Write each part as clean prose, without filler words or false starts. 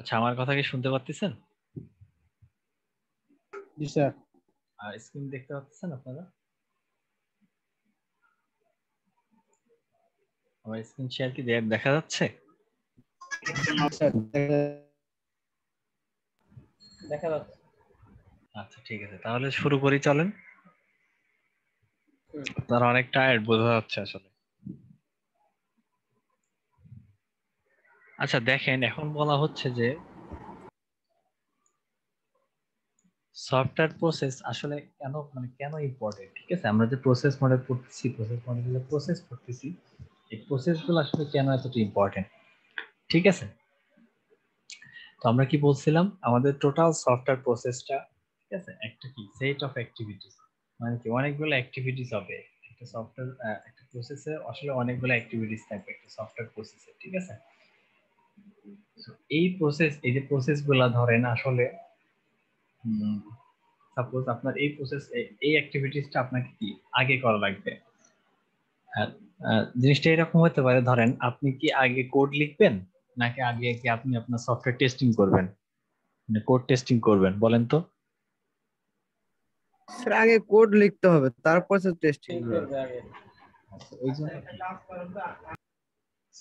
আচ্ছা, আমার কথা কি শুনতে পাচ্ছেন? জি স্যার। আর স্ক্রিন দেখতে পাচ্ছেন আপনারা? আমার স্ক্রিন শেয়ার কি দেখা যাচ্ছে? দেখা যাচ্ছে। আচ্ছা, ঠিক আছে, তাহলে শুরু করি, চলেন। তারা অনেক টায়ার্ড বোঝা যাচ্ছে আসলে। আচ্ছা দেখেন, এখন বলা হচ্ছে যে সফটওয়্যার প্রসেস আসলে কেন ইম্পর্টেন্ট। ঠিক আছে, আমরা যে প্রসেস মডেল পড়তেছি, এই প্রসেসগুলো আসলে কেন এতটা ইম্পর্টেন্ট। ঠিক আছে, তো আমরা কি বলছিলাম, আমাদের টোটাল সফটওয়্যার প্রসেসটা, ঠিক আছে, একটা কি সেট অফ অ্যাক্টিভিটিস, মানে কি অনেকগুলো অ্যাক্টিভিটিস হবে একটা সফটওয়্যার, একটা প্রসেসে আসলে অনেকগুলো অ্যাক্টিভিটিস থাকবে একটা সফটওয়্যার প্রসেসে। ঠিক আছে, এই যে প্রসেসগুলা ধরেন আসলে সাপোজ আপনার এই অ্যাক্টিভিটিসটা আপনাকে কি আগে করা লাগবে। আর জিনিসটা এরকম হতে পারে, ধরেন আপনি কি আগে কোড লিখবেন নাকি আগে কি আপনি আপনার সফটওয়্যার টেস্টিং করবেন, মানে কোড টেস্টিং করবেন, বলেন তো। স্যার আগে কোড লিখতে হবে, তারপর স্যার টেস্টিং হবে। আচ্ছা, এই জন্য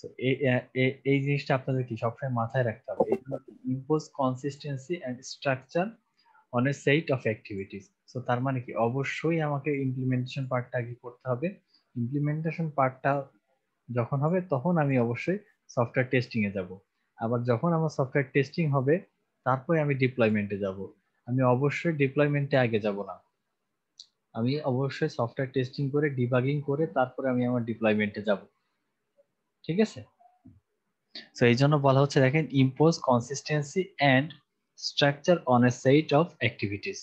So, এই জিনিসটা আপনাদের কি সবসময় মাথায় রাখতে হবে। Impose consistency and structure on a set of activities. So তার মানে কি অবশ্যই আমাকে ইমপ্লিমেন্টেশন পার্টটা আগে করতে হবে। ইমপ্লিমেন্টেশন পার্টটা যখন হবে তখন আমি অবশ্যই সফটওয়্যার টেস্টিং এ যাব। আবার যখন আমার সফটওয়্যার টেস্টিং হবে তারপরে আমি ডিপ্লয়মেন্টে যাব। আমি অবশ্যই ডিপ্লয়মেন্টে আগে যাব না, আমি অবশ্যই সফটওয়্যার টেস্টিং করে ডিবাগিং করে তারপরে আমি আমার ডিপ্লয়মেন্টে যাব। ঠিক আছে, সো এই জন্য বলা হচ্ছে, দেখেন, impose consistency and structure on a set of activities.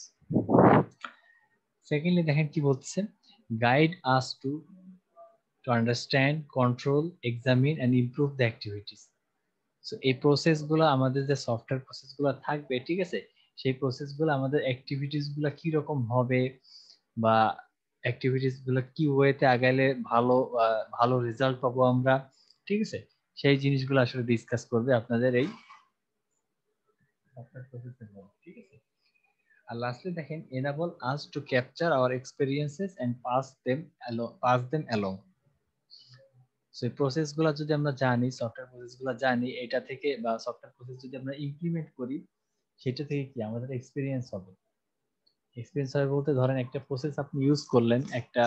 Secondly দেখেন কি বলতেছে, guide us to understand, control, examine and improve the activities. So এই প্রসেসগুলো, আমাদের যে সফটওয়্যার প্রসেসগুলো থাকবে, ঠিক আছে, সেই প্রসেসগুলো আমাদের অ্যাক্টিভিটিস গুলো কি রকম হবে বা অ্যাক্টিভিটিস গুলো কি ওয়েতে আগাইলে ভালো রেজাল্ট পাবো আমরা, ঠিক আছে, সেই জিনিসগুলো আসলে ডিসকাস করবে আপনাদের এই সফটওয়্যার প্রসেসের মধ্যে। ঠিক আছে, আর লাস্টলি দেখেন, enable us to capture our experiences and pass them along. So এই প্রসেসগুলো যদি আমরা জানি, সফটওয়্যার প্রসেসগুলো জানি, এটা থেকে বা সফটওয়্যার প্রসেস যদি আমরা ইমপ্লিমেন্ট করি, সেটা থেকে কি আমাদের এক্সপিরিয়েন্স হবে। এক্সপিরিয়েন্স হবে বলতে, ধরেন একটা প্রসেস আপনি ইউজ করলেন, একটা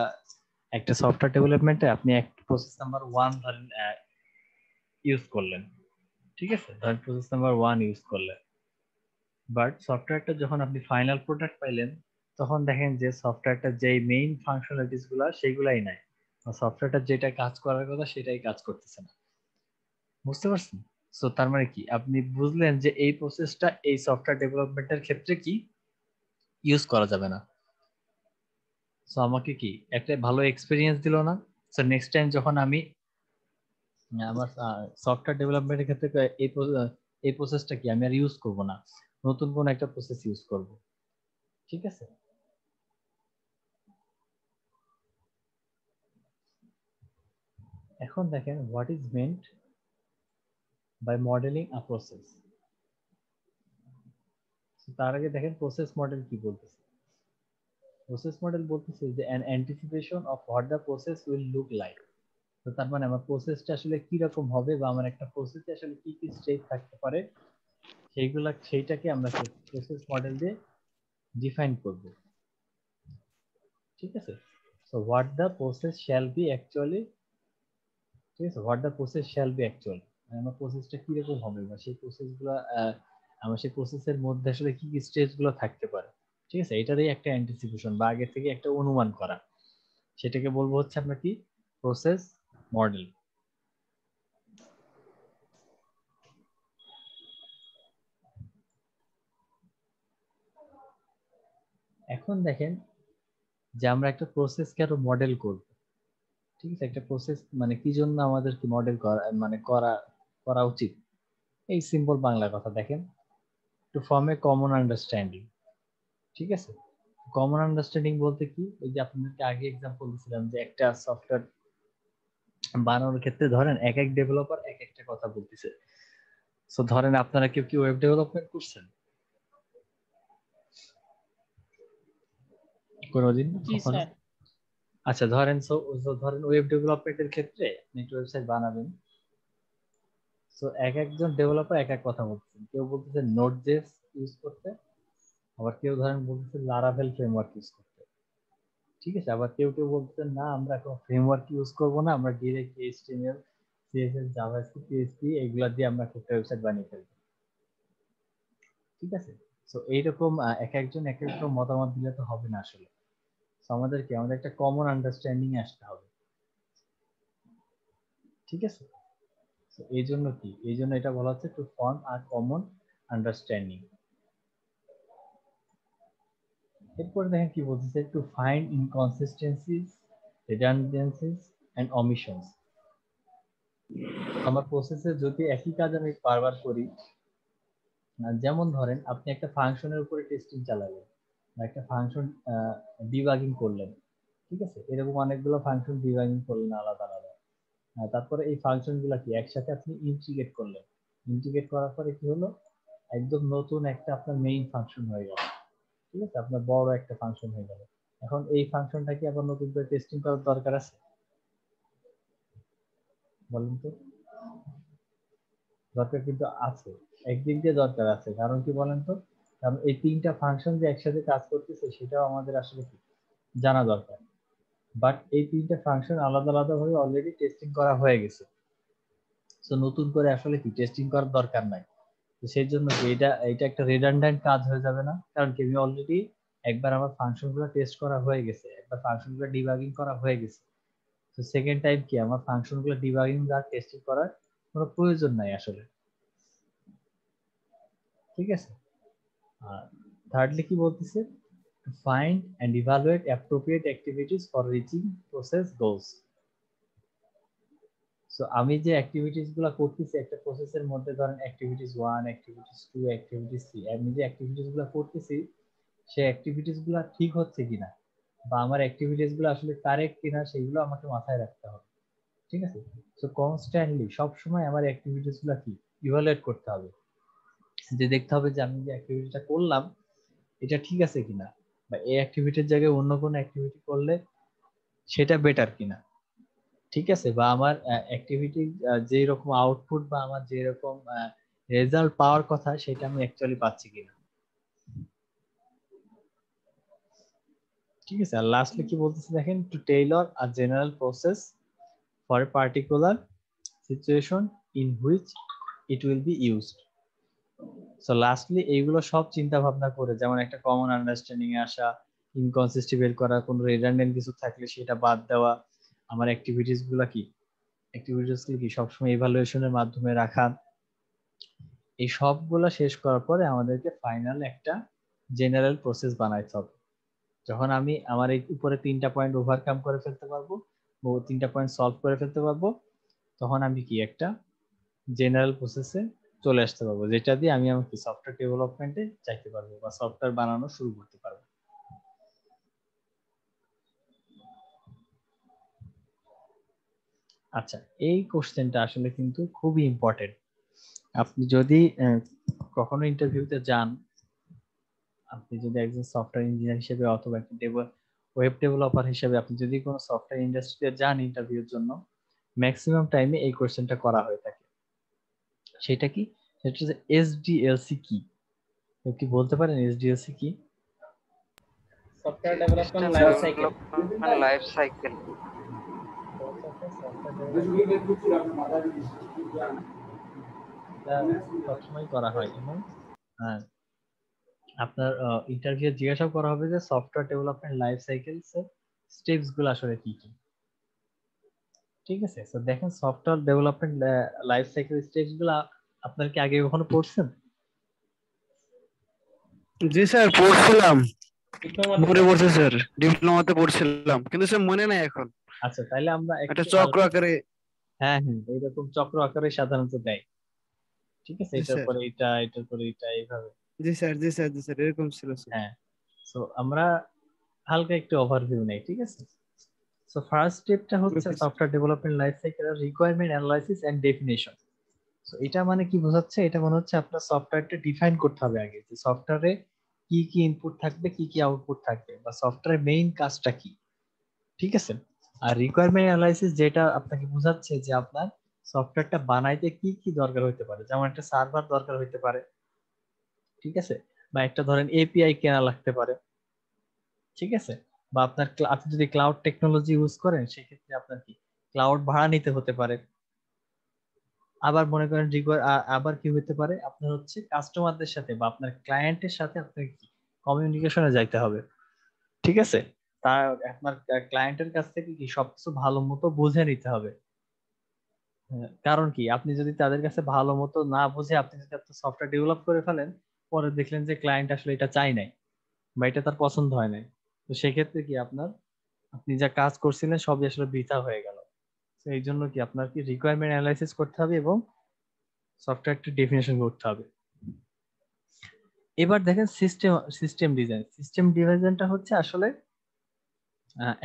একটা সফটওয়্যার ডেভেলপমেন্টে আপনি একটা প্রসেস নাম্বার 1 ধরেন ইউজ করলেন, ঠিক আছে, ধরেন প্রসেস নাম্বার 1 ইউজ করলেন, বাট সফটওয়্যারটা যখন আপনি ফাইনাল প্রোডাক্ট পাইলেন, তখন দেখেন যে সফটওয়্যারটা যেই মেইন ফাংশনালিটিস গুলা সেইগুলাই নাই, সফটওয়্যারটা যেটা কাজ করার কথা সেটাই কাজ করতেছে না। বুঝতে পারছেন? সো তার মানে কি আপনি বুঝলেন যে এই প্রসেসটা এই সফটওয়্যার ডেভেলপমেন্টের ক্ষেত্রে কি ইউজ করা যাবে না। সো আমাকে কি একটা ভালো এক্সপিরিয়েন্স দিল না। সো নেক্সট টাইম যখন আমি আমার সফটওয়্যার ডেভেলপমেন্টের ক্ষেত্রে এই প্রসেসটা কি আমি আর ইউজ করব না, নতুন কোন একটা প্রসেস ইউজ করব। ঠিক আছে, এখন দেখেন what is meant by modelling a process. তার আগে দেখেন প্রসেস মডেল কি বলতেছে। প্রসেস মডেল বলতেছে যে an anticipation of what the process will look like. তো তার মানে আমার প্রসেসটা আসলে কি রকম হবে বা আমার একটা প্রসেসে আসলে কি কি স্টেপ থাকতে পারে সেইটাকে আমরা প্রসেস মডেল দিয়ে ডিফাইন করব। ঠিক আছে, so what the process shall be actually, ঠিক আছে, what the process shall be actually, আমার প্রসেসটা কি রকম হবে বা সেই প্রসেসগুলো আমার সেই প্রসেসের মধ্যে আসলে কি কি স্টেজগুলো থাকতে পারে। ঠিক আছে, এটারই একটা অ্যান্টিসিপেশন বা আগে থেকে একটা অনুমান করা, সেটাকে বলবো হচ্ছে আমরা কি প্রসেস মডেল। এখন দেখেন যে আমরা একটা প্রসেসকে আরো মডেল করব। ঠিক আছে, একটা প্রসেস মানে কি জন্য আমাদের কি মডেল করা মানে করা করা উচিত। এই সিম্পল বাংলা কথা দেখেন, to form a common understanding. ঠিক আছে, কমন আন্ডারস্ট্যান্ডিং বলতে কি, ওই যে আপনাদেরকে আগে এক্সাম্পল দিয়েছিলাম যে একটা সফটওয়্যার বানানোর ক্ষেত্রে ধরেন এক এক ডেভেলপার এক একটা কথা বলতেছে। সো ধরেন আপনারা কেউ কি ওয়েব ডেভেলপমেন্ট করছেন কোনোদিন জি কখনো? স্যার। আচ্ছা ধরেন ধরেন ওয়েব ডেভেলপমেন্টের ক্ষেত্রে আপনি একটা ওয়েবসাইট বানাবেন। সো এক একজন ডেভেলপার এক এক কথা বলতেছেন, কেউ বলতেছে নোড.জেএস ইউজ করতে, আবার কেউ ধরেন বলতেছে লারাভেল ফ্রেমওয়ার্ক ইউজ করতে, ঠিক আছে। আবার কেউ কেউ বলতেছেন না আমরা কোনো ফ্রেমওয়ার্ক ইউজ করব না, আমরা direct HTML CSS JavaScript PHP এগুলা দিয়ে আমরা একটা ওয়েবসাইট বানিয়ে ফেলবো, ঠিক আছে। সো এইরকম এক একজন এক এক রকম মতামত দিলে তো হবে না আসলে। সো আমাদের একটা কমন আন্ডারস্ট্যান্ডিং আসতে হবে, ঠিক আছে। তো এই জন্য এটা বলা হচ্ছে to form a common understanding. এরপরে দেখেন কি বলতেছে, to find inconsistencies, redundancies and omissions. আমার প্রসেসে যদি একই কাজ আমি বারবার করি, যেমন ধরেন আপনি একটা ফাংশনের উপরে টেস্টিং চালালেন বা একটা ফাংশন ডিবাগিং করলেন, ঠিক আছে। এরকম অনেকগুলো ফাংশন ডিবাগিং করলেন আলাদা আলাদা। তারপরে এই ফাংশনগুলো কি একসাথে আপনি ইন্টিগ্রেট করলেন, ইন্টিগ্রেট করার পরে কি হলো, একদম নতুন একটা আপনার মেইন ফাংশন হয়ে গেল, ঠিক আছে। আপনার বড় একটা ফাংশন হয়ে গেল। এখন এই ফাংশনটা কি আবার নতুন করে টেস্টিং করার দরকার আছে? বলেন তো। দরকার কিন্তু আছে, একদিক দিয়ে দরকার আছে। কারণ কি বলেন তো, কারণ এই তিনটা ফাংশন যে একসাথে কাজ করতেছে সেটাও আমাদের আসলে কি জানা দরকার। বাট এই তিনটা ফাংশন আলাদা আলাদা ভাবে অলরেডি টেস্টিং করা হয়ে গেছে, তো নতুন করে আসলে কি টেস্টিং করার দরকার নাই। তো সেই জন্য কি এটা একটা রিডান্ডেন্ট কাজ হয়ে যাবে না? কারণ কি আমি অলরেডি একবার আমার ফাংশনগুলো টেস্ট করা হয়ে গেছে, একবার ফাংশনগুলো ডিবাগিং করা হয়ে গেছে। তো সেকেন্ড টাইম কি আমার ফাংশনগুলো ডিবাগিং আর টেস্টিং করার কোনো প্রয়োজন নাই আসলে, ঠিক আছে। আর থার্ডলি কি বলতেছে, to find and evaluate appropriate activities for reaching process goals. So আমি যে অ্যাক্টিভিটিস গুলো করতেছি একটা প্রসেসের মধ্যে, ধরেন অ্যাক্টিভিটিস 1, অ্যাক্টিভিটিস 2, অ্যাক্টিভিটিস 3, আমি যে অ্যাক্টিভিটিস গুলো করতেছি সেই অ্যাক্টিভিটিস গুলো ঠিক হচ্ছে কিনা বা আমার অ্যাক্টিভিটিস গুলো আসলে কারেক্ট কিনা সেগুলো আমাকে মাথায় রাখতে হবে, ঠিক আছে। সো কনস্ট্যান্টলি সব সময় আমার অ্যাক্টিভিটিস গুলো কি ইভালুয়েট করতে হবে, যে দেখতে হবে যে আমি যে অ্যাক্টিভিটিটা করলাম এটা ঠিক আছে কিনা, বা এই অ্যাক্টিভিটির জায়গায় অন্য কোনো অ্যাক্টিভিটি করলে সেটা বেটার কিনা, ঠিক আছে। বা আমার অ্যাক্টিভিটি যে রকম আউটপুট বা আমার যে রকম রেজাল্ট পাওয়ার কথা সেটা আমি অ্যাকচুয়ালি পাচ্ছি কিনা, ঠিক আছে। আর লাস্টলি কি বলতেছে দেখেন, to tailor a general process for a particular situation in which it will be used. So lastly এইগুলো সব চিন্তা ভাবনা করে, যেমন একটা কমন আন্ডারস্ট্যান্ডিং এ আসা, ইনকনসিস্টেন্সি বের করা, কোনো রিডান্ডেন্ট কিছু থাকলে সেটা বাদ দেওয়া, আমার অ্যাক্টিভিটিস গুলা কি সবসময় ইভালুয়েশনের মাধ্যমে রাখা, এই সবগুলা শেষ করার পরে আমাদেরকে ফাইনাল একটা জেনারেল প্রসেস বানাইতে হবে। যখন আমি আমার এই উপরে 3টা পয়েন্ট ওভারকাম করে ফেলতে পারবো, ও 3টা পয়েন্ট সলভ করে ফেলতে পারবো, তখন আমি কি একটা জেনারেল প্রসেসে চলে আসতে পারবো, যেটা দিয়ে আমি আমার কি সফটওয়্যার ডেভেলপমেন্টে যাইতে পারবো বা সফটওয়্যার বানানো শুরু করতে পারবো। আচ্ছা, এই কোশ্চেনটা আসলে কিন্তু খুবই ইম্পর্টেন্ট। আপনি যদি কখনো ইন্টারভিউতে যান, আপনি যদি একজন সফটওয়্যার ইঞ্জিনিয়ার হিসেবে অথবা একটা ওয়েব ডেভেলপার হিসেবে আপনি যদি কোনো সফটওয়্যার ইন্ডাস্ট্রিতে যান ইন্টারভিউর জন্য, ম্যাক্সিমাম টাইমে এই কোশ্চেনটা করা হয়ে থাকে। সেটা কি, সেটা হচ্ছে এসডিএলসি কি? কেউ কি বলতে পারেন এসডিএলসি কি? Software development system life cycle. Development life cycle. সবসময় করা হয় এবং আপনার ইন্টারভিউ জিজ্ঞাসা করা হবে যে software development life cycle steps গুলো আসলে কি কি, ঠিক আছে। তো দেখেন software development life cycle steps গুলো আপনার কি আগে কখনো পড়ছেন? জি স্যার পড়ছিলাম, মনে ডিপ্লোমাতে পড়ছে স্যার, ডিপ্লোমাতে পড়ছিলাম কিন্তু স্যার মনে নাই এখন। আচ্ছা তাহলে আমরা একটা একটু চক্র আকারে। হ্যাঁ হ্যাঁ, এইরকম চক্র আকারে সাধারণত দেয়, ঠিক আছে। জি এটার স্যার, পরে এটা, এটার পরে এটা, এইভাবে। জি স্যার, জি স্যার, জি স্যার, এরকম ছিল স্যার। হ্যাঁ, সো আমরা হালকা একটু ওভারভিউ নেই, ঠিক আছে। সো ফার্স্ট স্টেপটা হচ্ছে okay sir. Software development life cycle requirement analysis and definition. তো এটা মানে কি বোঝাচ্ছে, এটা মনে হচ্ছে আপনার সফটওয়্যারটা ডিফাইন করতে হবে আগে, যে সফটওয়্যারে কি কি ইনপুট থাকবে, কি কি আউটপুট থাকবে, বা সফটওয়্যারের মেইন কাজটা কি। ঠিক আছে। আর রিকোয়ারমেন্ট অ্যানালাইসিস যেটা আপনাকে বোঝাচ্ছে যে আপনার সফটওয়্যারটা বানাইতে কি কি দরকার হতে পারে, যেমন একটা সার্ভার দরকার হতে পারে, ঠিক আছে, বা একটা ধরেন এপিআই কেনা লাগতে পারে, ঠিক আছে, বা আপনার আপনি যদি ক্লাউড টেকনোলজি ইউজ করেন সেক্ষেত্রে আপনার কি ক্লাউড ভাড়া নিতে হতে পারে। আবার মনে করেন আবার কি হতে পারে, আপনার হচ্ছে কাস্টমারদের সাথে বা আপনার ক্লায়েন্টের সাথে আপনাকে কমিউনিকেশনে যাইতে হবে, ঠিক আছে। তার আপনার ক্লায়েন্টের কাছ থেকে কি সবকিছু ভালো মতো বুঝে নিতে হবে। কারণ কি, আপনি যদি তাদের কাছে ভালো মতো না বুঝে আপনি যদি আপনার সফটওয়্যার ডেভেলপ করে ফেলেন, পরে দেখলেন যে ক্লায়েন্ট আসলে এটা চাই নাই বা এটা তার পছন্দ হয় নাই, তো সেক্ষেত্রে কি আপনার, আপনি যা কাজ করছিলেন সবই আসলে বৃথা হয়ে গেল। তো এই জন্য কি আপনার কি রিকোয়ারমেন্ট অ্যানালাইসিস করতে হবে এবং সফটওয়্যারটি ডেফিনেশন করতে হবে। এবার দেখেন সিস্টেম ডিজাইনটা হচ্ছে আসলে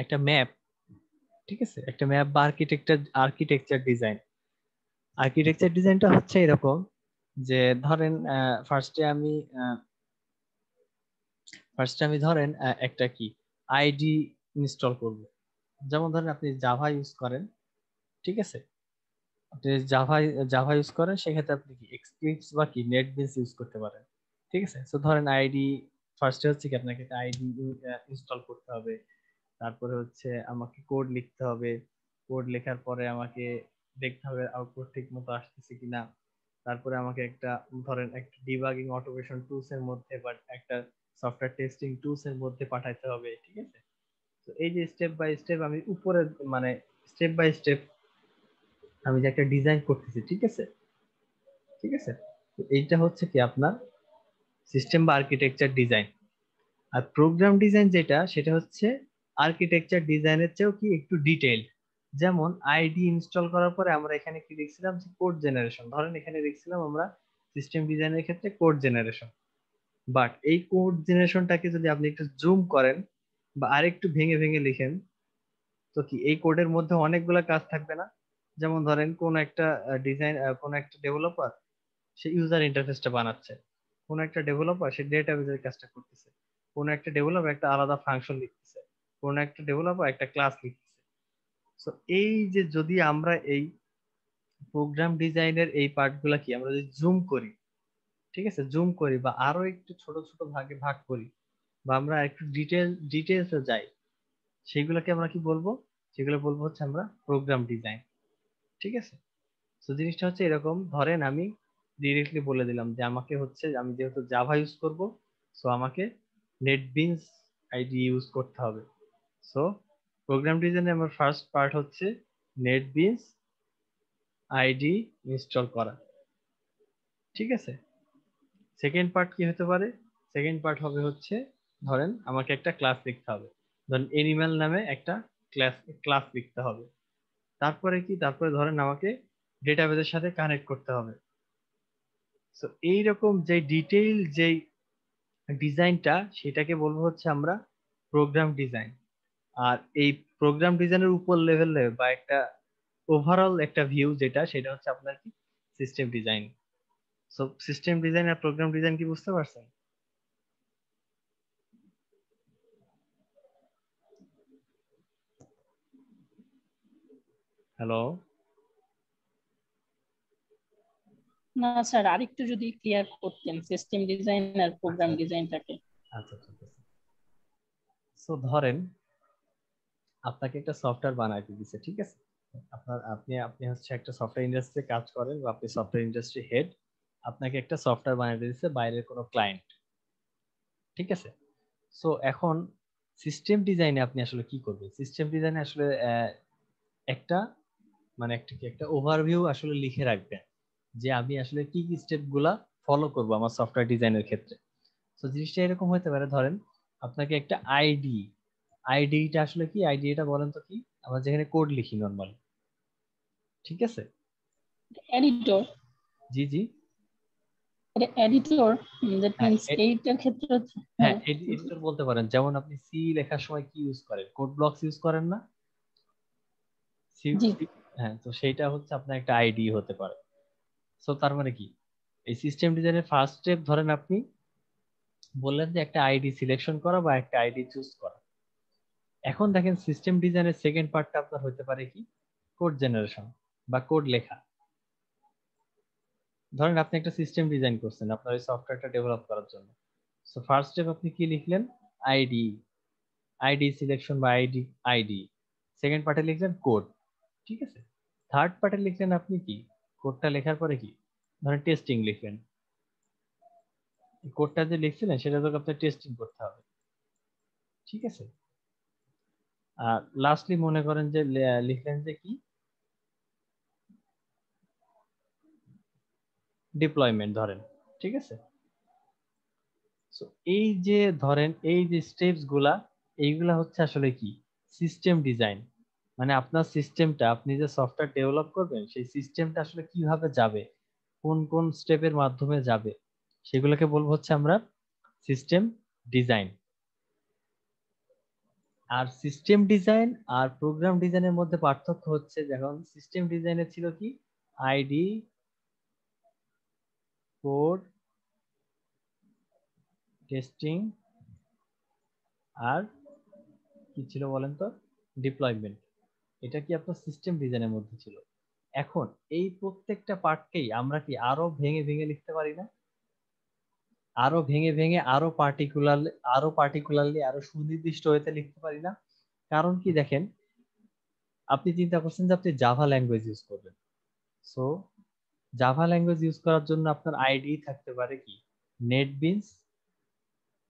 একটা ম্যাপ, ঠিক আছে, একটা ম্যাপ বা আর্কিটেকচার ডিজাইন। আর্কিটেকচার ডিজাইনটা হচ্ছে এরকম যে ধরেন ফার্স্টে আমি ধরেন একটা কি আইডি ইনস্টল করব। যেমন ধরেন আপনি জাভা ইউজ করেন, ঠিক আছে, আপনি জাভা জাভা ইউজ করেন, সেক্ষেত্রে আপনি কি এক্সক্লিপস বা কি নেটবিনস ইউজ করতে পারেন, ঠিক আছে। তো ধরেন আইডি ফার্স্টে হচ্ছে কি আপনাকে একটা আইডি ইনস্টল করতে হবে, তারপরে হচ্ছে আমাকে কোড লিখতে হবে, কোড লেখার পরে আমাকে দেখতে হবে আউটপুট ঠিক মতো আসতেছে কিনা, তারপরে আমাকে একটা ধরেন একটা ডিবাগিং অটোমেশন টুলস এর মধ্যে বা একটা সফটওয়্যার টেস্টিং টুলস এর মধ্যে পাঠাইতে হবে, ঠিক আছে। তো এই যে স্টেপ বাই স্টেপ আমি উপরে মানে স্টেপ বাই স্টেপ আমি যে একটা ডিজাইন করতেছি, ঠিক আছে, ঠিক আছে। তো এইটা হচ্ছে কি আপনার সিস্টেম বা আর্কিটেকচার ডিজাইন। আর প্রোগ্রাম ডিজাইন যেটা, সেটা হচ্ছে আর্কিটেকচার ডিজাইনের চেয়েও কি একটু ডিটেইলড। যেমন আইডি ইনস্টল করার পরে আমরা এখানে কি দেখছিলাম যে কোড জেনারেশন, ধরেন এখানে দেখছিলাম আমরা সিস্টেম ডিজাইনের ক্ষেত্রে কোড জেনারেশন। বাট এই কোড জেনারেশনটাকে যদি আপনি একটু জুম করেন বা আরেকটু ভেঙে ভেঙে লিখেন, তো কি এই কোডের মধ্যে অনেকগুলা কাজ থাকবে না। যেমন ধরেন কোন একটা কোন একটা ডেভেলপার সে ইউজার ইন্টারফেসটা বানাচ্ছে, কোন একটা ডেভেলপার সে ডেটাবেজের কাজটা করতেছে, কোন একটা ডেভেলপার একটা আলাদা ফাংশন লিখতেছে, কোন একটা ডেভেলপার একটা ক্লাস লিখতেছে। তো এই যে যদি আমরা এই প্রোগ্রাম ডিজাইনের এই পার্টগুলা কি আমরা যদি জুম করি, ঠিক আছে, জুম করি বা আরো একটু ছোট ছোট ভাগে ভাগ করি, বা আমরা একটু ডিটেলসে যাই, সেগুলোকে আমরা কি বলবো, সেগুলো বলবো হচ্ছে আমরা প্রোগ্রাম ডিজাইন, ঠিক আছে। তো জিনিসটা হচ্ছে এরকম, ধরেন আমি ডিরেক্টলি বলে দিলাম যে আমাকে হচ্ছে আমি যেহেতু জাভা ইউজ করব, সো আমাকে নেটবিনস আইডি ইউজ করতে হবে। সো প্রোগ্রাম ডিজাইনে আমার ফার্স্ট পার্ট হচ্ছে নেটবিনস আইডি ইনস্টল করা, ঠিক আছে। সেকেন্ড পার্ট কি হতে পারে, সেকেন্ড পার্ট হবে হচ্ছে ধরেন আমাকে একটা ক্লাস লিখতে হবে, ধরেন এনিম্যাল নামে একটা ক্লাস ক্লাস লিখতে হবে। তারপরে কি, তারপরে ধরেন আমাকে ডেটাবেজের সাথে কানেক্ট করতে হবে। তো এইরকম যে ডিটেইল যে ডিজাইনটা, সেটাকে বলবো হচ্ছে আমরা প্রোগ্রাম ডিজাইন। আর এই প্রোগ্রাম ডিজাইনের উপর লেভেলে বা একটা ওভারঅল একটা ভিউ যেটা, সেটা হচ্ছে আপনার কি system design. So system design আর প্রোগ্রাম ডিজাইন কি বুঝতে পারছেন? হ্যালো। না স্যার, আরেকটু যদি ক্লিয়ার করতেন সিস্টেম ডিজাইন আর আচ্ছা প্রোগ্রাম ডিজাইনটাকে। আচ্ছা, ঠিক আছে। সো ধরেন আপনাকে একটা সফটওয়্যার বানাইতে দিছে, ঠিক আছে। আপনি আপনি হচ্ছে একটা সফটওয়্যার ইন্ডাস্ট্রিতে কাজ করেন বা আপনি সফটওয়্যার ইন্ডাস্ট্রি হেড, আপনাকে একটা সফটওয়্যার বানাইতে দিছে বাইরের কোনো ক্লায়েন্ট, ঠিক আছে। সো এখন সিস্টেম ডিজাইনে আপনি আসলে কি করবেন, সিস্টেম ডিজাইনে আসলে একটা মানে একটা কি একটা ওভারভিউ আসলে লিখে রাখবেন যে আমি আসলে কি কি স্টেপ গুলা ফলো করব আমার সফটওয়্যার ডিজাইনের ক্ষেত্রে। তো জিনিসটা এরকম হতে পারে, ধরেন আপনাকে একটা আইডিটা আসলে কি, আইডিটা বলেন তো কি, আমরা যেখানে কোড লিখি নরমাল, ঠিক আছে। এডিটর। জি জি। এটা এডিটর, দ্যাট হ্যাঁ মিন্স এইটার ক্ষেত্রে হচ্ছে হ্যাঁ, হ্যাঁ। এডিটর বলতে পারেন। যেমন আপনি সি লেখার সময় কি ইউজ করেন, কোড ব্লকস ইউজ করেন না, সি। জি। হ্যাঁ, তো সেইটা হচ্ছে আপনার একটা আইডি হতে পারে। সো তার মানে কি, এই সিস্টেম ডিজাইনের ফার্স্ট স্টেপ ধরেন আপনি বললেন যে একটা আইডি সিলেকশন করা বা একটা আইডি চুজ করা। এখন দেখেন সিস্টেম ডিজাইনের সেকেন্ড পার্টটা আপনার হতে পারে কি, কোড জেনারেশন বা কোড লেখা। ধরেন আপনি একটা সিস্টেম ডিজাইন করছেন আপনার এই সফটওয়্যারটা ডেভেলপ করার জন্য। সো ফার্স্ট স্টেপ আপনি কি লিখলেন, আইডি, আইডি সিলেকশন বা আইডি। সেকেন্ড পার্টে লিখলেন কোড, ঠিক আছে। থার্ড পার্টে লিখলেন আপনি কি, কোডটা লেখার পরে কি, ধরেন টেস্টিং লিখলেন। কোডটা যে লিখছিলেন সেটা তো আপনার টেস্টিং করতে হবে, ঠিক আছে। আর লাস্টলি মনে করেন যে লিখলেন যে কি, ডিপ্লয়মেন্ট ধরেন, ঠিক আছে। সো এই যে ধরেন এই যে স্টেপস গুলা, এইগুলা হচ্ছে আসলে কি, সিস্টেম ডিজাইন। মানে আপনার সিস্টেমটা, আপনি যে সফটওয়্যার ডেভেলপ করবেন সেই সিস্টেমটা আসলে কিভাবে যাবে, কোন কোন স্টেপের মাধ্যমে যাবে, সেগুলোকে বলবো হচ্ছে আমরা সিস্টেম ডিজাইন। আর সিস্টেম ডিজাইন আর প্রোগ্রাম ডিজাইনের মধ্যে পার্থক্য হচ্ছে, যখন সিস্টেম ডিজাইনে ছিল কি, আইডি, কোড, টেস্টিং, আর কি ছিল বলেন তো, ডিপ্লয়মেন্ট। এটা কি আপনার সিস্টেম ডিজাইনের মধ্যে ছিল। এখন এই প্রত্যেকটা পার্টকেই আমরা কি আরো ভেঙে ভেঙে লিখতে পারি না, আরো ভেঙে ভেঙে আরো পার্টিকুলারলি আরো সুনির্দিষ্ট হতে লিখতে পারি না। কারণ কি দেখেন, আপনি চিন্তা করছেন যে আপনি জাভা ল্যাঙ্গুয়েজ ইউজ করবেন। সো জাভা ল্যাঙ্গুয়েজ ইউজ করার জন্য আপনার আইডি থাকতে পারে কি, নেটবিনস,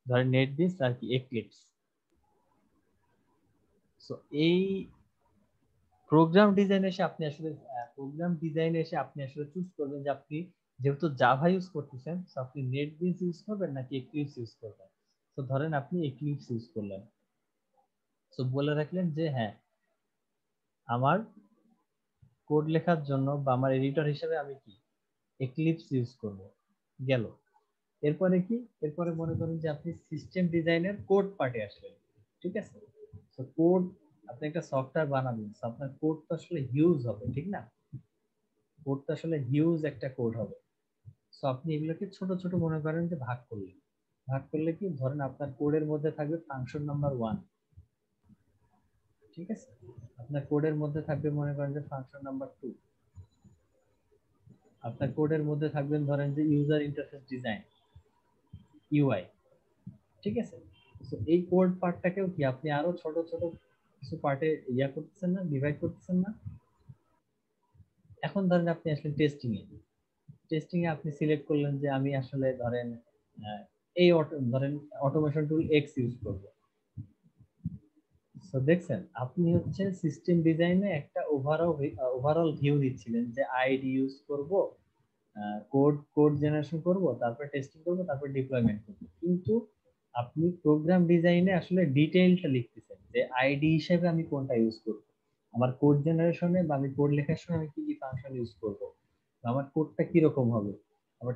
ধরেন নেটবিনস আর কি এক্লিপস। সো এই প্রোগ্রাম ডিজাইনে এসে আপনি আসলে চুজ করবেন যে আপনি যেহেতু জাভা ইউজ করতেছেন, তো আপনি নেটবিনস ইউজ করবেন নাকি এক্লিপস ইউজ করবেন। তো ধরেন আপনি এক্লিপস ইউজ করলেন, তো বলে রাখলেন যে হ্যাঁ, আমার কোড লেখার জন্য বা আমার এডিটর হিসেবে আমি কি এক্লিপস ইউজ করব, গেল। এরপরে কি, এরপরে মনে করেন যে আপনি সিস্টেম ডিজাইনের কোড পার্টে আসলেন, ঠিক আছে। তো কোড, আপনি একটা সফটওয়্যার বানাবেন, so আপনার কোড তো আসলে হিউজ হবে, ঠিক না, কোড তো আসলে হিউজ একটা কোড হবে। সো আপনি এগুলোকে ছোট ছোট মনে করেন যে ভাগ করলেন, ভাগ করলে কি, ধরেন আপনার কোডের মধ্যে থাকবে ফাংশন নাম্বার 1, ঠিক আছে। আপনার কোডের মধ্যে থাকবে মনে করেন যে ফাংশন নাম্বার 2, আপনার কোডের মধ্যে থাকবেন ধরেন যে ইউজার ইন্টারফেস ডিজাইন, ইউআই, ঠিক আছে। তো এই কোড পার্টটাকেও কি আপনি আরো ছোট ছোট কিছু পার্টে করতেছেন না, ডিভাইড করতেছেন না। এখন ধরেন আপনি আসলে টেস্টিং এ আপনি সিলেক্ট করলেন যে আমি আসলে ধরেন এই ধরেন অটোমেশন টুল এক্স ইউজ করব। সো দেখছেন আপনি হচ্ছে সিস্টেম ডিজাইনে একটা ওভারঅল ভিউ দিচ্ছিলেন যে আইডি ইউজ করব, কোড জেনারেশন করব, তারপর টেস্টিং করব, তারপর ডিপ্লয়মেন্ট করব। কিন্তু আপনি প্রোগ্রাম ডিজাইনে আসলে ডিটেইলটা লিখতেছেন যে আইডি হিসেবে আমি কোনটা ইউজ করব, আমার কোড জেনারেশনে বা আমি কোড লেখার সময় আমি কি কি ফাংশন ইউজ করব, আমার কোডটা কি রকম হবে। আবার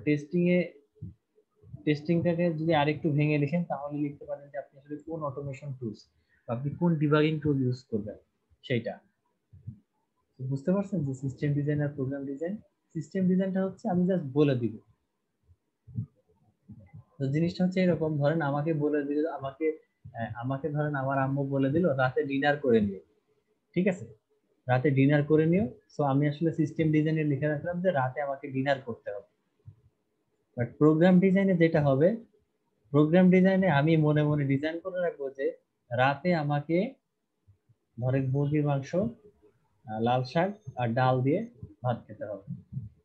টেস্টিংটাকে যদি আরেকটু ভেঙে লিখেন তাহলে লিখতে পারেন যে আপনি আসলে কোন অটোমেশন টুলস বা আপনি কোন ডিবাগিং টুল ইউজ করবেন সেইটা। বুঝতে পারছেন যে সিস্টেম ডিজাইন আর প্রোগ্রাম ডিজাইন, সিস্টেম ডিজাইনটা হচ্ছে আমি জাস্ট বলে দিব। তো জিনিসটা হচ্ছে এরকম, ধরেন আমাকে বলে দিল, আমাকে ধরেন আমার আম্মু বলে দিল রাতে ডিনার করে নিও, ঠিক আছে, রাতে ডিনার করে নিও। সো আমি আসলে সিস্টেম ডিজাইনে লিখে রাখলাম যে রাতে আমাকে ডিনার করতে হবে। বাট প্রোগ্রাম ডিজাইনে যেটা হবে, প্রোগ্রাম ডিজাইনে আমি মনে মনে ডিজাইন করে রাখবো যে রাতে আমাকে ধরেন মুরগির মাংস, লাল শাক আর ডাল দিয়ে ভাত খেতে হবে।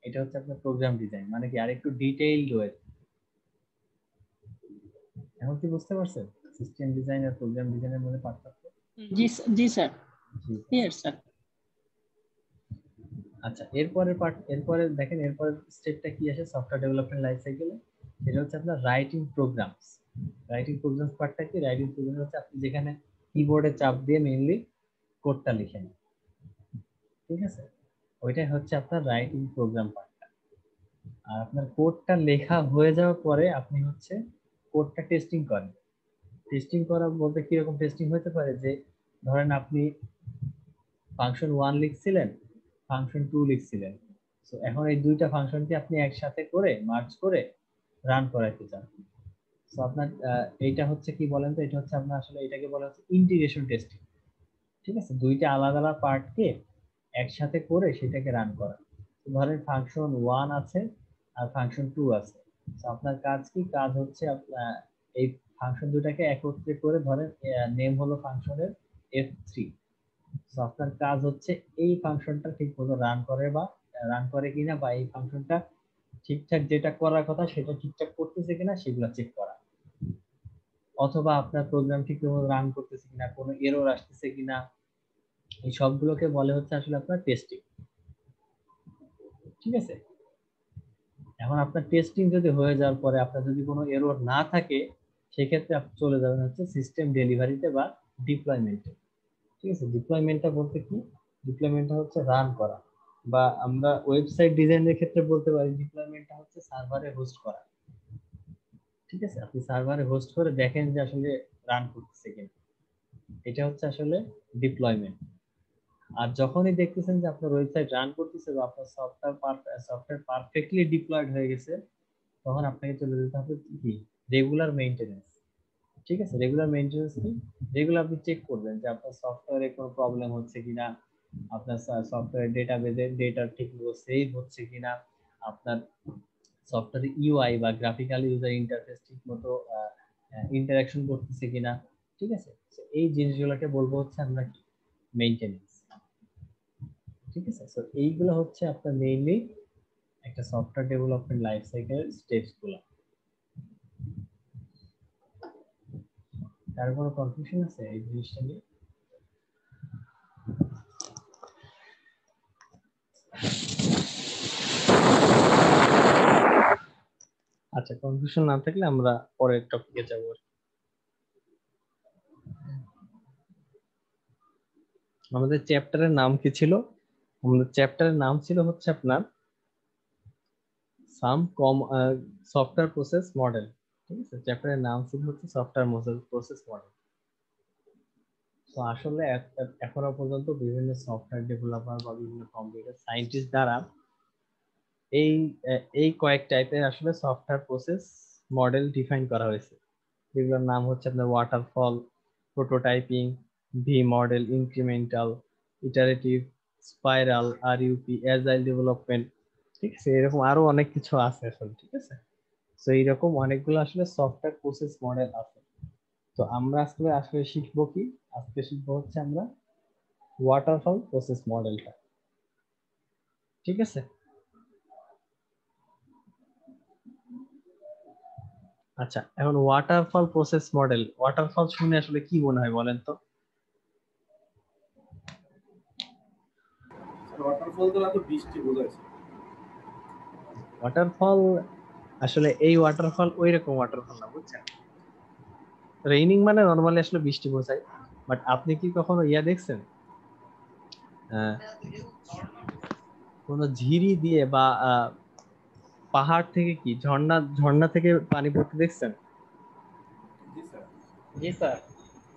এটা হচ্ছে আপনার প্রোগ্রাম ডিজাইন, মানে কি আরেকটু ডিটেইলড ওয়ে। এখন কি বুঝতে পারছেন সিস্টেম ডিজাইন আর প্রোগ্রাম ডিজাইনের মধ্যে পার্থক্য? জি জি স্যার, জি। Clear sir. আচ্ছা, এরপরে দেখেন এরপরে স্টেপটা কি আসে সফটওয়্যার ডেভেলপমেন্ট লাইফ সাইকেলে, সেটা হচ্ছে আপনার রাইটিং প্রোগ্রামস। রাইটিং প্রোগ্রামস পার্টটা কি, রাইটিং প্রোগ্রাম হচ্ছে আপনি যেখানে কিবোর্ডে চাপ দিয়ে মেইনলি কোডটা লিখেন, ঠিক আছে, ওইটাই হচ্ছে আপনার রাইটিং প্রোগ্রাম পার্টটা। আর আপনার কোডটা লেখা হয়ে যাওয়ার পরে আপনি হচ্ছে কোডটা টেস্টিং করেন। টেস্টিং করা বলতে কিরকম টেস্টিং হতে পারে, যে ধরেন আপনি ফাংশন 1 লিখছিলেন, ফাংশন 2 লিখছিলেন, সো এখন এই দুইটা ফাংশনকে আপনি একসাথে করে মার্জ করে রান করাইতে চান। সো আপনার এইটা হচ্ছে কি বলেন তো, এটা হচ্ছে আপনার আসলে এটাকে বলা হচ্ছে ইন্টিগ্রেশন টেস্টিং। ঠিক আছে, দুইটা আলাদা আলাদা পার্টকে একসাথে করে সেটাকে রান করা। ধরেন ফাংশন 1 আছে আর ফাংশন 2 আছে। তো আপনার কাজ কি, কাজ হচ্ছে এই ফাংশন দুটাকে একত্রে করে, ধরেন নেম হলো ফাংশনের f3। তো আপনার কাজ হচ্ছে এই ফাংশনটা ঠিকমতো রান করে কিনা, বা এই ফাংশনটা ঠিকঠাক যেটা করার কথা সেটা ঠিকঠাক করতেছে কিনা সেগুলো চেক করা, অথবা আপনার প্রোগ্রাম ঠিকমতো রান করতেছে কিনা, কোনো এরর আসতেছে কিনা, এই সবগুলোকে বলে হচ্ছে আসলে আপনার টেস্টিং। ঠিক আছে, এখন আপনার টেস্টিং যদি হয়ে যাওয়ার পরে আপনার যদি কোনো এরর না থাকে, সেক্ষেত্রে আপনি চলে যাবেন হচ্ছে সিস্টেম ডেলিভারিতে বা ডিপ্লয়মেন্টে। ঠিক আছে, ডিপ্লয়মেন্টটা বলতে কি, ডিপ্লয়মেন্টটা হচ্ছে রান করা, বা আমরা ওয়েবসাইট ডিজাইনের ক্ষেত্রে বলতে পারি ডিপ্লয়মেন্টটা হচ্ছে সার্ভারে হোস্ট করা। ঠিক আছে, আপনি সার্ভারে হোস্ট করে দেখেন যে আসলে রান করতেছে কিনা, এটা হচ্ছে আসলে ডিপ্লয়মেন্ট। আর যখনই দেখতেছেন যে আপনার ওয়েবসাইট রান করতেছে বা আপনার সফটওয়্যার পারফেক্টলি ডিপ্লয়েড হয়ে গেছে, তখন আপনাকে চলে যেতে হবে কি, রেগুলার মেইনটেনেন্স। ঠিক আছে, রেগুলার মেইনটেনেন্স কি, রেগুলার আপনি চেক করবেন যে আপনার সফটওয়্যারে কোনো প্রবলেম হচ্ছে কিনা, আপনার সফটওয়্যার ডেটাবেজে ডেটা ঠিকমতো সেভ হচ্ছে কিনা, আপনার সফটওয়্যার ইউআই বা গ্রাফিক্যাল ইউজার ইন্টারফেস ঠিকমতো ইন্টারাকশন করতেছে কিনা। ঠিক আছে, এই জিনিসগুলোকে বলবো হচ্ছে আমরা কি, মেইনটেনেন্স। ঠিক আছে, সো এইগুলো হচ্ছে আপনার মেইনলি একটা সফটওয়্যার ডেভেলপমেন্ট লাইফ সাইকেলের স্টেপস গুলো। তার কোনো কনফিউশন আছে এই জিনিসটা নিয়ে? আচ্ছা, কনফিউশন না থাকলে আমরা পরের টপিকে যাব। আমাদের চ্যাপ্টারের নাম কি ছিল? আমাদের চ্যাপ্টারের নাম ছিল হচ্ছে আপনার সফটওয়্যার প্রসেস মডেল। ঠিক আছে, চ্যাপ্টারের নাম ছিল হচ্ছে সফটওয়্যার প্রসেস মডেল। তো আসলে এখনো পর্যন্ত বিভিন্ন সফটওয়্যার ডেভেলপার বা বিভিন্ন কম্পিউটার সায়েন্টিস্ট দ্বারা এই এই কয়েক টাইপের আসলে সফটওয়্যার প্রসেস মডেল ডিফাইন করা হয়েছে, যেগুলোর নাম হচ্ছে আপনার waterfall, prototyping, V model, incremental, iterative, spiral, RUP, agile development. ঠিক আছে, এরকম আরো অনেক কিছু আছে আসলে। ঠিক আছে, তো এইরকম অনেকগুলো আসলে সফটওয়্যার প্রসেস মডেল আছে। তো আমরা আসলে আসলে শিখবো কি, আজকে শিখবো হচ্ছে আমরা ওয়াটারফল প্রসেস মডেলটা। ঠিক আছে, আচ্ছা, এখন ওয়াটারফল প্রসেস মডেল, ওয়াটারফল শুনে আসলে কি মনে হয় বলেন তো? ওয়াটারফল তো না, তো বৃষ্টি বোঝাইছে। ওয়াটারফল আসলে এই ওয়াটারফল ওই রকম ওয়াটারফল না, বুঝছেন? রেইনিং মানে নরমালি আসলে বৃষ্টি বোঝায়, বাট আপনি কি কখনো ইয়া দেখছেন, আহ, কোনো ঝিরি দিয়ে বা পাহাড় থেকে কি ঝর্ণা ঝর্ণা থেকে পানি পড়তে দেখছেন? জি স্যার। জি স্যার।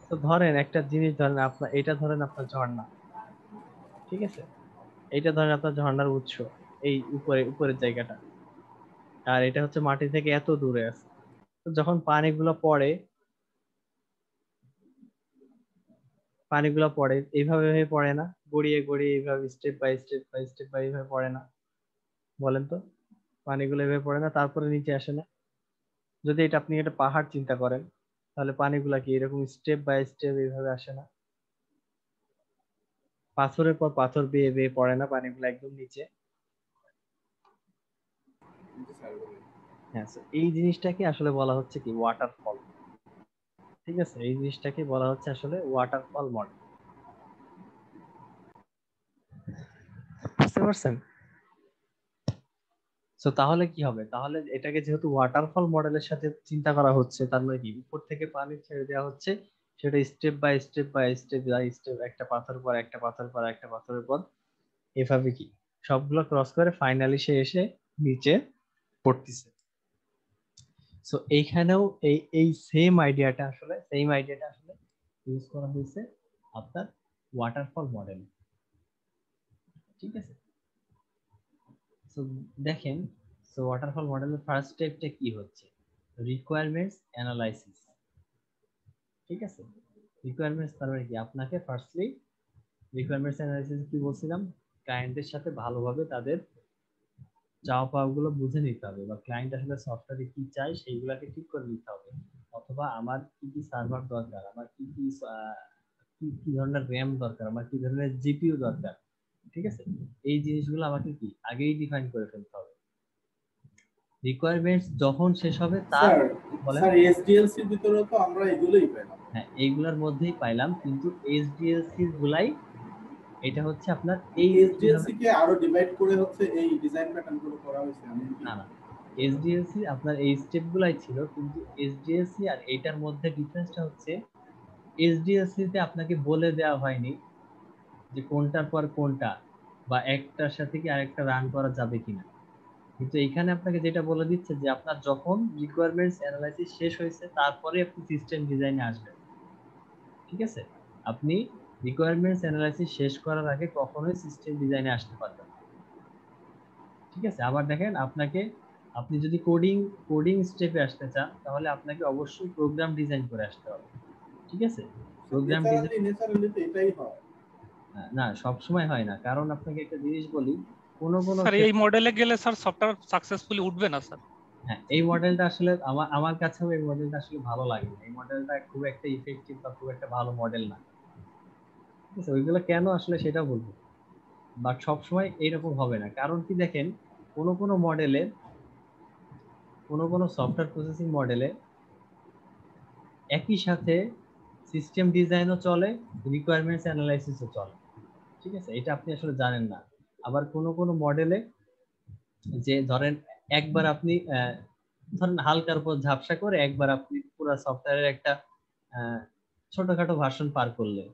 তো ধরেন একটা জিনিস, ধরেন আপনার এটা, ধরেন আপনার ঝর্ণা। ঠিক আছে, এইটা ধরেন আপনার ঝর্ণার উৎস, এই উপরের জায়গাটা, আর এটা হচ্ছে মাটি থেকে এত দূরে আছে। তো যখন পানিগুলো পড়ে এইভাবে এইভাবে পড়ে না, গড়িয়ে গড়িয়ে এইভাবে স্টেপ বাই স্টেপ এইভাবে পড়ে না, বলেন তো? পানিগুলো এইভাবে পড়ে না, তারপরে নিচে আসে না? যদি এটা আপনি একটা পাহাড় চিন্তা করেন, তাহলে পানিগুলা কি এরকম স্টেপ বাই স্টেপ এইভাবে আসে না? পাথরের পর পাথর বেয়ে বেয়ে পড়ে না পানিগুলো একদম নিচে? জি স্যার বলেন। হ্যাঁ, so এই জিনিসটাকে আসলে বলা হচ্ছে কি, ওয়াটারফল। ঠিক আছে, এই জিনিসটাকে বলা হচ্ছে আসলে ওয়াটারফল মডেল। বুঝতে পারছেন? তো তাহলে কি হবে, তাহলে এটাকে যেহেতু ওয়াটারফল মডেলের সাথে চিন্তা করা হচ্ছে, তার মানে কি, উপর থেকে পানি ছেড়ে দেওয়া হচ্ছে, সেটা স্টেপ বাই স্টেপ একটা পাথর পর একটা পাথর পর একটা পাথরের পর এভাবে কি সবগুলো ক্রস করে ফাইনালি সে এসে নিচে পড়তেছে। সো এইখানেও এই এই সেম আইডিয়াটা আসলে ইউজ করা হয়েছে আপনার ওয়াটারফল মডেল। ঠিক আছে, সো দেখেন, সো ওয়াটারফল মডেলের ফার্স্ট স্টেপটা কি হচ্ছে, রিকোয়ারমেন্টস অ্যানালাইসিস। ঠিক আছে, রিকোয়ারমেন্টস তার মানে কি, আপনাকে ফার্স্টলি রিকোয়ারমেন্টস অ্যানালাইসিস কি বলছিলাম, ক্লায়েন্টের সাথে ভালোভাবে তাদের চাওয়া পাওয়াগুলো বুঝে নিতে হবে, বা ক্লায়েন্ট আসলে সফটওয়্যারে কি চায় সেইগুলোকে ঠিক করে নিতে হবে, অথবা আমার কি কি সার্ভার দরকার, আমার কি কি কি ধরনের র্যাম দরকার, আমার কি ধরনের জিপিইউ দরকার। ঠিক আছে, এই জিনিসগুলো আমাকে কি আগেই ডিফাইন করে ফেলতে হবে। রিকোয়ারমেন্টস যখন শেষ হবে তার স্যার বলেন। স্যার এসডিএলসি এর ভিতরে তো আমরা এগুলোই পেলাম। হ্যাঁ, এইগুলোর মধ্যেই পাইলাম, কিন্তু এইচডিএলসি গুলাই এটা হচ্ছে আপনার এই এসডিএলসি কে আরো ডিভাইড করে হচ্ছে এই ডিজাইন প্যাটার্ন গুলো করা হয়েছে আমি কি? না না, এইচডিএলসি আপনার এই স্টেপ গুলাই ছিল, কিন্তু এইচডিএলসি আর এইটার মধ্যে ডিফারেন্সটা হচ্ছে, এইচডিএলসি তে আপনাকে বলে দেওয়া হয়নি যে কোনটার পর কোনটা, বা একটার সাথে কি আরেকটা রান করা যাবে কিনা, কিন্তু এখানে আপনাকে যেটা বলে দিচ্ছে যে আপনার যখন রিকোয়ারমেন্টস অ্যানালাইসিস শেষ হয়েছে তারপরে আপনি সিস্টেম ডিজাইনে আসবেন। ঠিক আছে, আপনি রিকোয়ারমেন্টস অ্যানালাইসিস শেষ করার আগে কখনোই সিস্টেম ডিজাইনে আসতে পারবেন না। ঠিক আছে, আবার দেখেন, আপনাকে, আপনি যদি কোডিং স্টেপে আসতে চান তাহলে আপনাকে অবশ্যই প্রোগ্রাম ডিজাইন করে আসতে হবে। ঠিক আছে, প্রোগ্রাম ডিজাইন ন্যাচারালি তো এটাই হয়। না, সব সময় হয় না, কারণ আপনাকে একটা জিনিস বলি, কোন স্যার এই মডেলে গেলে স্যার সফটওয়্যার সাকসেসফুলি উঠবে না স্যার? হ্যাঁ, এই মডেলটা আসলে আমার কাছেও এই মডেলটা আসলে ভালো লাগে না, এই মডেলটা খুব একটা ইফেক্টিভ বা খুব একটা ভালো মডেল না। ঠিক আছে, ওইগুলো কেন আসলে সেটা বলবো, বাট সবসময় এইরকম হবে না। কারণ কি দেখেন, কোন মডেলে, কোন সফটওয়্যার প্রসেসিং মডেলে একই সাথে সিস্টেম ডিজাইনও চলে, রিকোয়ারমেন্টস অ্যানালাইসিসও চলে। ঠিক আছে, এটা আপনি আসলে জানেন না। আবার কোন মডেলে, যে ধরেন একবার আপনি ধরেন হালকার উপর ঝাপসা করে একবার আপনি পুরো সফটওয়্যারের একটা ছোটখাটো ভার্সন পার করলেন,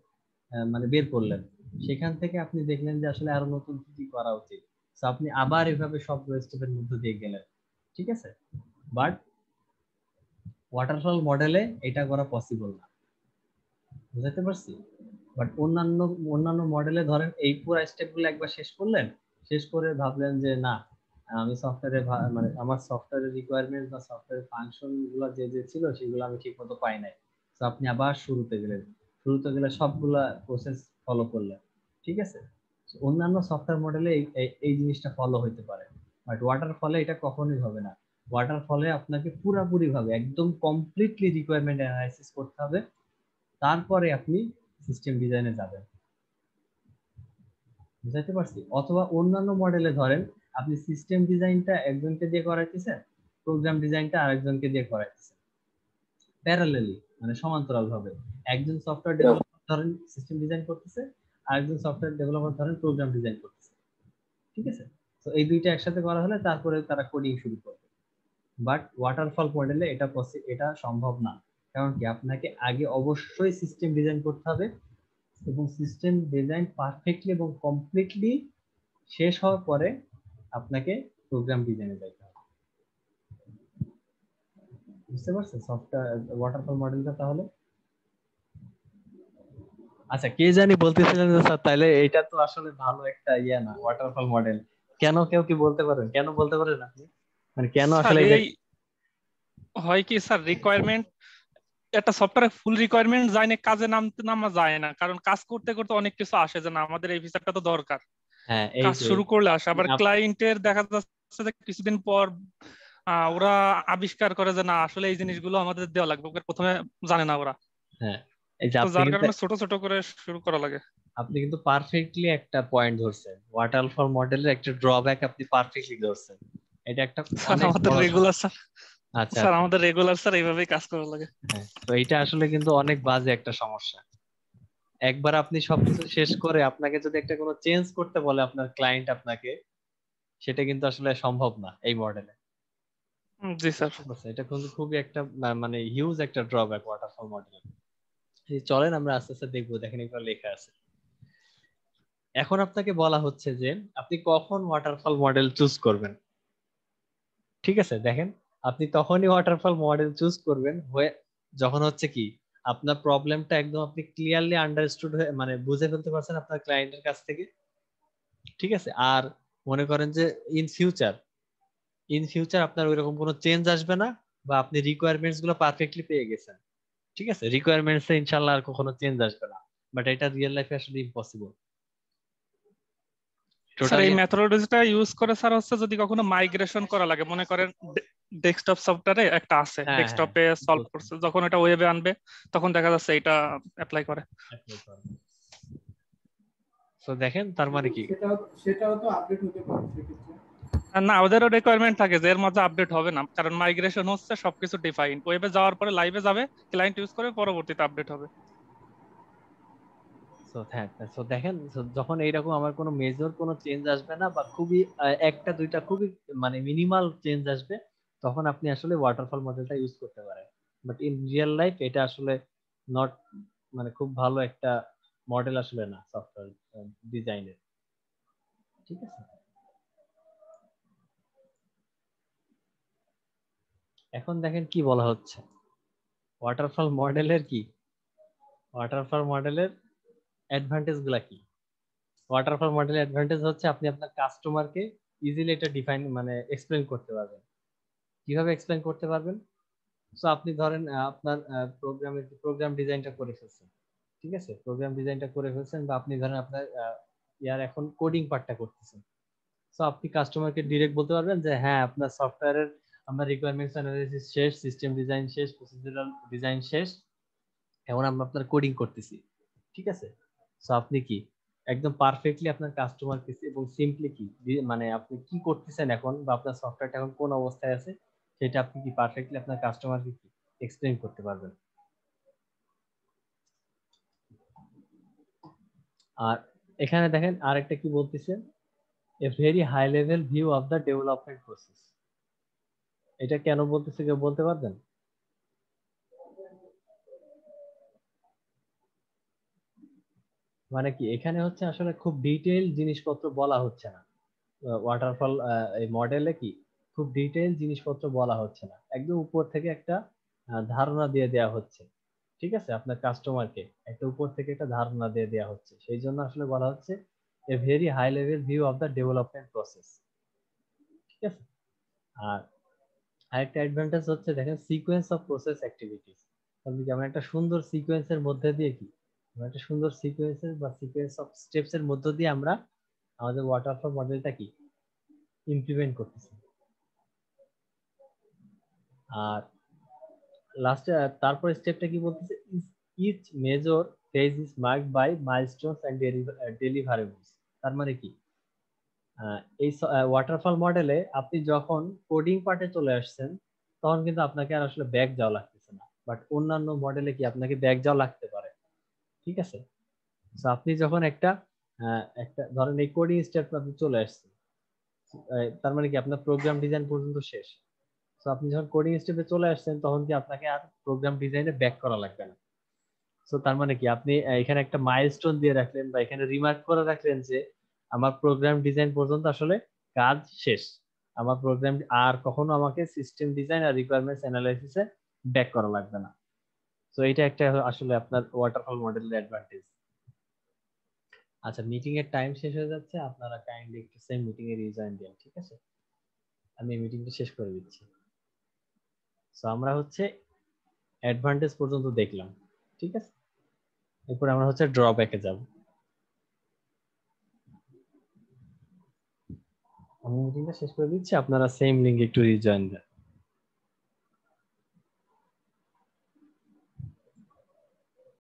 মানে বের করলেন, সেখান থেকে আপনি দেখলেন যে আসলে আরো নতুন কি করা উচিত, তো আপনি আবার এভাবে সব স্টেপের মধ্যে দিয়ে গেলেন। ঠিক আছে, বাট ওয়াটারফল মডেলে এটা করা পসিবল না, বুঝতে পারছি। বাট অন্যান্য মডেলে ধরেন এই পুরো স্টেপগুলো একবার শেষ করলেন, শেষ করে ভাবলেন যে না, আমি সফটওয়্যারে মানে আমার সফটওয়্যারের রিকোয়ারমেন্ট বা সফটওয়্যারের ফাংশন গুলো যে ছিল সেগুলো আমি ঠিক মতো পাই নাই, তো আপনি আবার শুরুতে গেলেন, শুরুতে গেলে সবগুলা প্রসেস ফলো করলেন। ঠিক আছে, অন্যান্য সফটওয়্যার মডেলে এই জিনিসটা ফলো হইতে পারে, বাট ওয়াটারফলে এটা কখনোই হবে না। ওয়াটারফলে আপনাকে পুরোপুরি ভাবে একদম কমপ্লিটলি রিকোয়ারমেন্ট অ্যানালাইসিস করতে হবে, তারপরে আপনি সিস্টেম ডিজাইনে যাবেন। বুঝতে পারছি। অথবা অন্যান্য মডেলে ধরেন আপনি সিস্টেম ডিজাইনটা একজনকে দিয়ে করাইতেছেন, প্রোগ্রাম ডিজাইনটা আরেকজনকে দিয়ে করাইতেছেন প্যারালালি, মানে সমান্তরাল ভাবে। একজন সফটওয়্যার ডেভেলপার ধরেন সিস্টেম ডিজাইন করতেছে, আরেকজন সফটওয়্যার ডেভেলপার ধরেন প্রোগ্রাম ডিজাইন করতেছে। ঠিক আছে, তো এই দুইটা একসাথে করা হলে তারপরে তারা কোডিং শুরু করবে। বাট ওয়াটারফল মডেলে এটা সম্ভব না। কারণ কি, আপনাকে আগে অবশ্যই সিস্টেম ডিজাইন করতে হবে, এবং সিস্টেম ডিজাইন পারফেক্টলি এবং কমপ্লিটলি শেষ হওয়ার পরে আপনাকে প্রোগ্রাম ডিজাইনে যাইতে হবে। বুঝতে পারছেন সফটওয়্যার ওয়াটারফল মডেলটা তাহলে? আচ্ছা, কে জানি বলতেছিলেন যে স্যার তাহলে এটা তো আসলে ভালো একটা ইয়া না ওয়াটারফল মডেল, কেন, কেউ কি বলতে পারেন, কেন বলতে পারেন আপনি, মানে কেন আসলে এই হয় কি স্যার, রিকোয়ারমেন্ট একটা সফটওয়্যারে ফুল রিকোয়ারমেন্ট যায় না, কাজে নামা যায় না, কারণ কাজ করতে করতে অনেক কিছু আসে যে না আমাদের এই ফিচারটা তো দরকার, হ্যাঁ, কাজ শুরু করলে আসে। আবার ক্লায়েন্টের দেখা যাচ্ছে যে কিছুদিন পর ওরা আবিষ্কার করে যে না আসলে এই জিনিসগুলো আমাদের দেওয়া লাগবে, প্রথমে জানে না ওরা। হ্যাঁ, এই যে তো আপনি যার কারণে ছোট ছোট করে শুরু করা লাগে। আপনি কিন্তু পারফেক্টলি একটা পয়েন্ট ধরছেন, ওয়াটারফল মডেলের একটা ড্রব্যাক আপনি পারফেক্টলি ধরছেন, এটা একটা অনেক আমাদের বড় রেগুলার স্যার, আচ্ছা স্যার আমাদের রেগুলার স্যার এইভাবেই কাজ করা লাগে। হ্যাঁ, তো এটা আসলে কিন্তু অনেক বাজে একটা সমস্যা। একবার আপনি সবকিছু শেষ করে আপনাকে যদি একটা কোনো চেঞ্জ করতে বলে আপনার ক্লায়েন্ট আপনাকে, সেটা কিন্তু আসলে সম্ভব না এই মডেলে। জি স্যার। এটা কিন্তু খুবই একটা মানে হিউজ একটা ড্রব্যাক ওয়াটারফল মডেলে। চলেন আমরা আস্তে আস্তে দেখবো, দেখেন এগুলো লেখা আছে। এখন আপনাকে বলা হচ্ছে যে আপনি কখন ওয়াটারফল মডেল চুজ করবেন। ঠিক আছে, দেখেন, আপনি তখনই ওয়াটারফল মডেল চুজ করবেন যখন হচ্ছে কি আপনার প্রবলেমটা একদম আপনি ক্লিয়ারলি আন্ডারস্টুড হয়ে মানে বুঝে ফেলতে পারছেন আপনার ক্লায়েন্টের কাছ থেকে। ঠিক আছে, আর মনে করেন যে ইন ফিউচার আপনার ওইরকম কোনো চেঞ্জ আসবে না, বা আপনি রিকোয়ারমেন্টস গুলো পারফেক্টলি পেয়ে গেছেন, ঠিক আছে, রিকোয়ারমেন্টস এ ইনশাআল্লাহ আর কখনো চেঞ্জ আসবে না, বাট এটা রিয়েল লাইফে আসলে ইম্পসিবল। স্যার এই টোটালি মেথোডলজিটা ইউজ করে স্যার হচ্ছে যদি কখনো মাইগ্রেশন করা লাগে, মনে করেন ডেস্কটপ সফটওয়্যারে একটা আছে, হ্যাঁ হ্যাঁ ডেস্কটপে সলভ বুঝছি। করছে, যখন এটা ওয়েবে আনবে তখন দেখা যাচ্ছে এটা অ্যাপ্লাই করে। তো দেখেন তার মানে কি, সেটাও তো আপডেট হতে পারে সেক্ষেত্রে। আর না, ওদেরও রিকোয়ারমেন্ট থাকে যে এর মধ্যে আপডেট হবে না, কারণ মাইগ্রেশন হচ্ছে সবকিছু ডিফাইন, ওয়েবে যাওয়ার পরে লাইভে যাবে, ক্লায়েন্ট ইউজ করে পরবর্তীতে আপডেট হবে। সো হ্যাঁ, সো দেখেন so যখন এইরকম আমার কোনো মেজর কোনো চেঞ্জ আসবে না, বা খুবই একটা দুইটা খুবই মানে মিনিমাল চেঞ্জ আসবে, তখন আপনি আসলে ওয়াটারফল মডেলটা ইউজ করতে পারেন। বাট ইন রিয়েল লাইফ এটা আসলে নট মানে খুব ভালো একটা মডেল আসলে না সফটওয়্যার ডিজাইনের, ঠিক আছে। এখন দেখেন কি বলা হচ্ছে ওয়াটারফল মডেলের অ্যাডভান্টেজ গুলা কি। ওয়াটারফল মডেলের অ্যাডভান্টেজ হচ্ছে আপনি আপনার কাস্টমারকে ইজিলি এটা ডিফাইন মানে এক্সপ্লেন করতে পারবেন। কিভাবে এক্সপ্লেন করতে পারবেন? সো আপনি ধরেন আপনার প্রোগ্রাম ডিজাইনটা করে ফেলছেন, ঠিক আছে, প্রোগ্রাম ডিজাইনটা করে ফেলছেন, বা আপনি ধরেন আপনার ইয়ার এখন কোডিং পার্টটা করতেছেন। সো আপনি কাস্টমারকে ডিরেক্ট বলতে পারবেন যে হ্যাঁ আপনার সফটওয়্যারের আমরা রিকোয়ারমেন্টস অ্যানালাইসিস শেষ, সিস্টেম ডিজাইন শেষ, প্রসিডিউরাল ডিজাইন শেষ, এখন আমরা আপনার কোডিং করতেছি, ঠিক আছে। সো আপনি কি একদম পারফেক্টলি আপনার কাস্টমারকে এবং সিম্পলি কি মানে আপনি কি করতেছেন এখন, বা আপনার সফটওয়্যারটা এখন কোন অবস্থায় আছে, সেটা আপনি কি পারফেক্টলি আপনার কাস্টমারকে কি এক্সপ্লেইন করতে পারবেন। আর এখানে দেখেন আরেকটা কি বলতেছে, a very high level view of the development process. এটা কেন বলতেছে কেউ বলতে পারবেন? মানে কি এখানে হচ্ছে আসলে খুব ডিটেইল জিনিসপত্র বলা হচ্ছে না, ওয়াটারফল এই মডেলে কি খুব ডিটেইল জিনিসপত্র বলা হচ্ছে না, একদম উপর থেকে একটা ধারণা দিয়ে দেওয়া হচ্ছে, ঠিক আছে, আপনার কাস্টমারকে একটা উপর থেকে একটা ধারণা দিয়ে দেওয়া হচ্ছে, সেই জন্য আসলে বলা হচ্ছে a very high level view of the development process, ঠিক আছে। আর আরেকটা অ্যাডভান্টেজ হচ্ছে দেখেন সিকোয়েন্স অফ প্রসেস অ্যাক্টিভিটিস। আপনি যেমন একটা সুন্দর সিকোয়েন্সের মধ্যে দিয়ে কি একটা সুন্দর সিকোয়েন্সের বা সিকোয়েন্স অফ স্টেপস এর মধ্য দিয়ে আমরা আমাদের ওয়াটারফল মডেলটা কি ইমপ্লিমেন্ট করতেছি। আর লাস্টে তারপর স্টেপটা কি বলতেছে, each major phase is marked by milestones and deliverables. তার মানে কি এই ওয়াটারফল মডেলে আপনি যখন কোডিং পার্টে চলে আসছেন তখন কিন্তু আপনাকে আর আসলে ব্যাক যাওয়া লাগতেছে না, বাট অন্যান্য মডেলে কি আপনাকে ব্যাক যাওয়া লাগতে পারে, ঠিক আছে। তো আপনি যখন একটা ধরেন এই কোডিং স্টেপ আপনি চলে আসছেন, তার মানে কি আপনার প্রোগ্রাম ডিজাইন পর্যন্ত শেষ। তো আপনি যখন কোডিং স্টেপে চলে আসছেন তখন কি আপনাকে আর প্রোগ্রাম ডিজাইনে ব্যাক করা লাগবে না। তো তার মানে কি আপনি এখানে একটা মাইলস্টোন দিয়ে রাখলেন, বা এখানে রিমার্ক করে রাখলেন যে আমার প্রোগ্রাম ডিজাইন পর্যন্ত আসলে কাজ শেষ, আমার প্রোগ্রাম আর কখনো আমাকে সিস্টেম ডিজাইন আর রিকোয়ারমেন্টস অ্যানালাইসিসে ব্যাক করা লাগবে না। তো এটা একটা আসলে আপনার ওয়াটারফল মডেলের অ্যাডভান্টেজ। আচ্ছা, মিটিং এর টাইম শেষ হয়ে যাচ্ছে, আপনারা কাইন্ডলি একটু সেম মিটিং এ রিজয়েন দিন, ঠিক আছে, আমি মিটিংটা শেষ করে দিচ্ছি। সো আমরা হচ্ছে অ্যাডভান্টেজ পর্যন্ত দেখলাম, ঠিক আছে, এরপর আমরা হচ্ছে ড্রব্যাকে যাব। আমি মিটিংটা শেষ করে দিচ্ছি, আপনারা সেম লিংকে একটু রিজয়েন দেন।